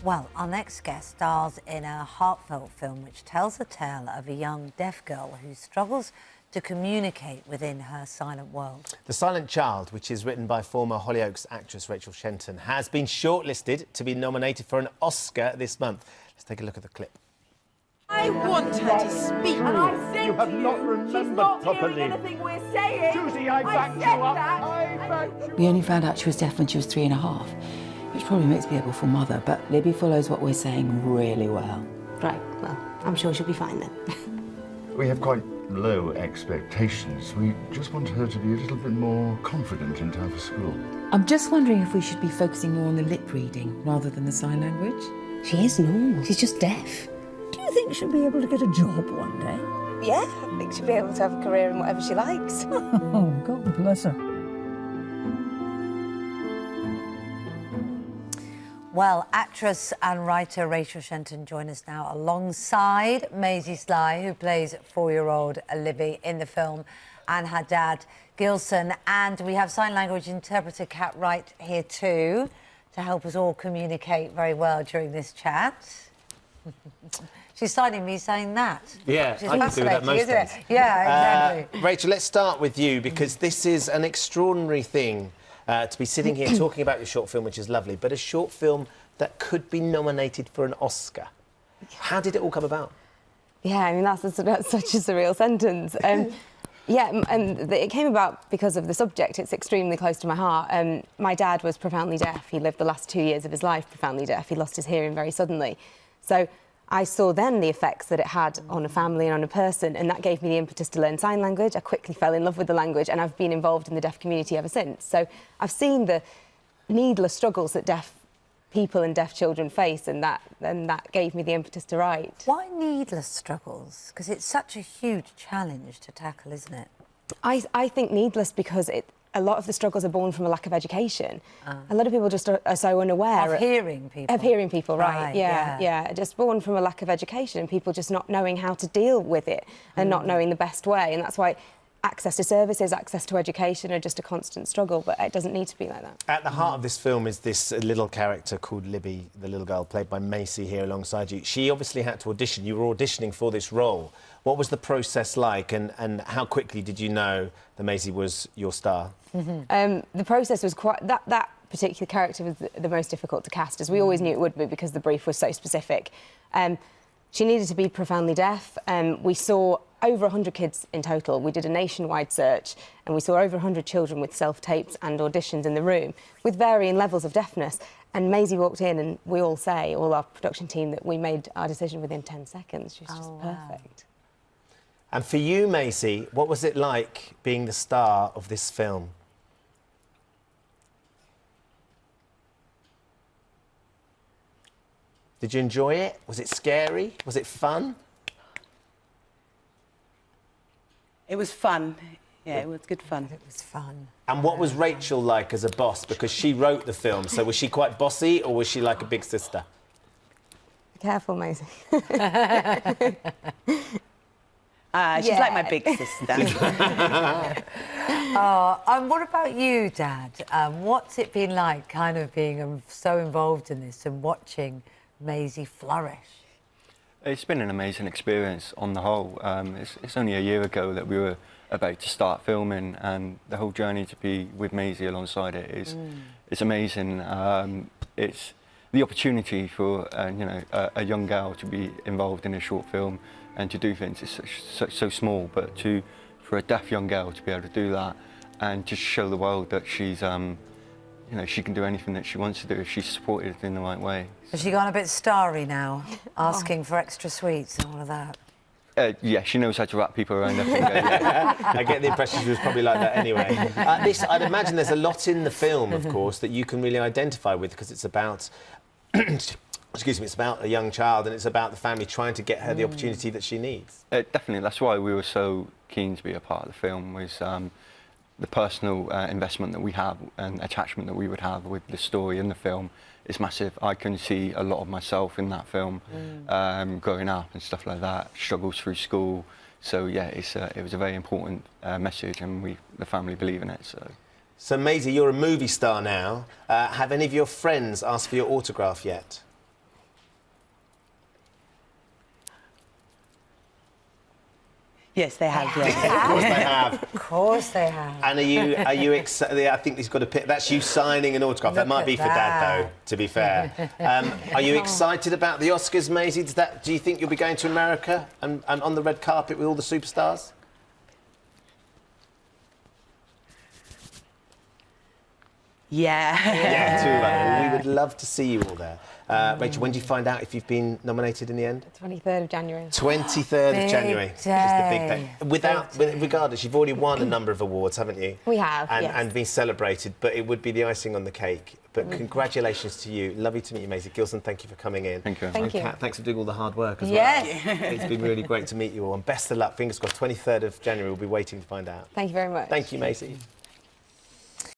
Well, our next guest stars in a heartfelt film which tells the tale of a young deaf girl who struggles to communicate within her silent world. The Silent Child, which is written by former Hollyoaks actress Rachel Shenton, has been shortlisted to be nominated for an Oscar this month. Let's take a look at the clip. I want her to speak. And I said You have not remembered properly. anything we're saying. Susie, I backed you up. I backed you. We only found out she was deaf when she was 3.5, which probably makes me a awful mother, but Libby follows what we're saying really well. Right, well, I'm sure she'll be fine then. We have quite low expectations. We just want her to be a little bit more confident in time for school. I'm just wondering if we should be focusing more on the lip reading rather than the sign language. She is normal, she's just deaf. Do you think she'll be able to get a job one day? Yeah, I think she'll be able to have a career in whatever she likes. Oh, God bless her. Well, actress and writer Rachel Shenton join us now alongside Maisie Sly, who plays 4-year-old Libby in the film, and her dad, Gilson. And we have sign language interpreter Kat Wright here too to help us all communicate very well during this chat. She's signing me saying that. Yeah, I can do that most days. Yeah, exactly. Rachel, let's start with you, because this is an extraordinary thing to be sitting here talking about your short film, which is lovely, but a short film that could be nominated for an Oscar. How did it all come about? Yeah, I mean, that's such a surreal sentence. Yeah, and it came about because of the subject. It's extremely close to my heart. My dad was profoundly deaf. He lived the last 2 years of his life profoundly deaf. He lost his hearing very suddenly. So I saw then the effects that it had on a family and on a person, and that gave me the impetus to learn sign language. I quickly fell in love with the language, and I've been involved in the deaf community ever since. So I've seen the needless struggles that deaf people and deaf children face, and that gave me the impetus to write. Why needless struggles? Because it's such a huge challenge to tackle, isn't it? I think needless because a lot of the struggles are born from a lack of education. A lot of people just are so unaware. Of hearing people. Of hearing people, right. Yeah. Just born from a lack of education and people just not knowing how to deal with it and not knowing the best way. And that's why access to services, access to education are just a constant struggle, but it doesn't need to be like that. At the heart of this film is this little character called Libby, the little girl played by Maisie here alongside you. She obviously had to audition. You were auditioning for this role. What was the process like, and how quickly did you know that Maisie was your star? The process was quite... That particular character was the most difficult to cast, as we always knew it would be because the brief was so specific. She needed to be profoundly deaf. We saw over 100 kids in total. We did a nationwide search, and we saw over 100 children with self-tapes and auditions in the room with varying levels of deafness. And Maisie walked in, and we all say, all our production team, that we made our decision within 10 seconds. She was just perfect. And for you, Maisie, what was it like being the star of this film? Did you enjoy it? Was it scary? Was it fun? It was fun. Yeah, it was good fun. It was fun. And what was Rachel like as a boss? Because she wrote the film, so was she quite bossy or was she like a big sister? Be careful, Maisie. She's like my big sister. And what about you, Dad? What's it been like, kind of being so involved in this and watching Maisie flourish? It's been an amazing experience on the whole. It's only a year ago that we were about to start filming, and the whole journey to be with Maisie alongside it is it's amazing. It's the opportunity for a young girl to be involved in a short film and to do things. It's so small, but for a deaf young girl to be able to do that and to show the world that she's she can do anything that she wants to do if she's supported in the right way. Has she gone a bit starry now, asking for extra sweets and all of that? Yeah, she knows how to wrap people around her finger. Yeah. I get the impression she was probably like that anyway. I'd imagine there's a lot in the film, of course, that you can really identify with, because it's about... Excuse me, it's about a young child and it's about the family trying to get her the opportunity that she needs. Definitely, that's why we were so keen to be a part of the film, was the personal investment that we have and attachment that we would have with the story in the film is massive. I can see a lot of myself in that film, growing up and stuff like that, struggles through school. So yeah, it was a very important message, and the family believe in it. So Maisie, you're a movie star now. Have any of your friends asked for your autograph yet? Yes, they have. Of Yeah. course they have. Of course they have. And are you excited? I think he's got a pic. That's you signing an autograph. That Look might be at for Dad, that. though. To be fair, are you excited about the Oscars, Maisie? Do you think you'll be going to America and on the red carpet with all the superstars? Yeah. Yeah, too right. We would love to see you all there. Rachel, when do you find out if you've been nominated in the end? 23rd of January. 23rd of January. Big Just a big day. day. Regardless, you've already won a number of awards, haven't you? We have, and, yes. and been celebrated, but it would be the icing on the cake. But congratulations to you. Lovely to meet you, Maisie. Gilson, thank you for coming in. Thank you. Thank you. Kat, thanks for doing all the hard work as Yes. well. It's been really great to meet you all. And best of luck. Fingers crossed, 23rd of January, we'll be waiting to find out. Thank you very much. Thank you, Maisie.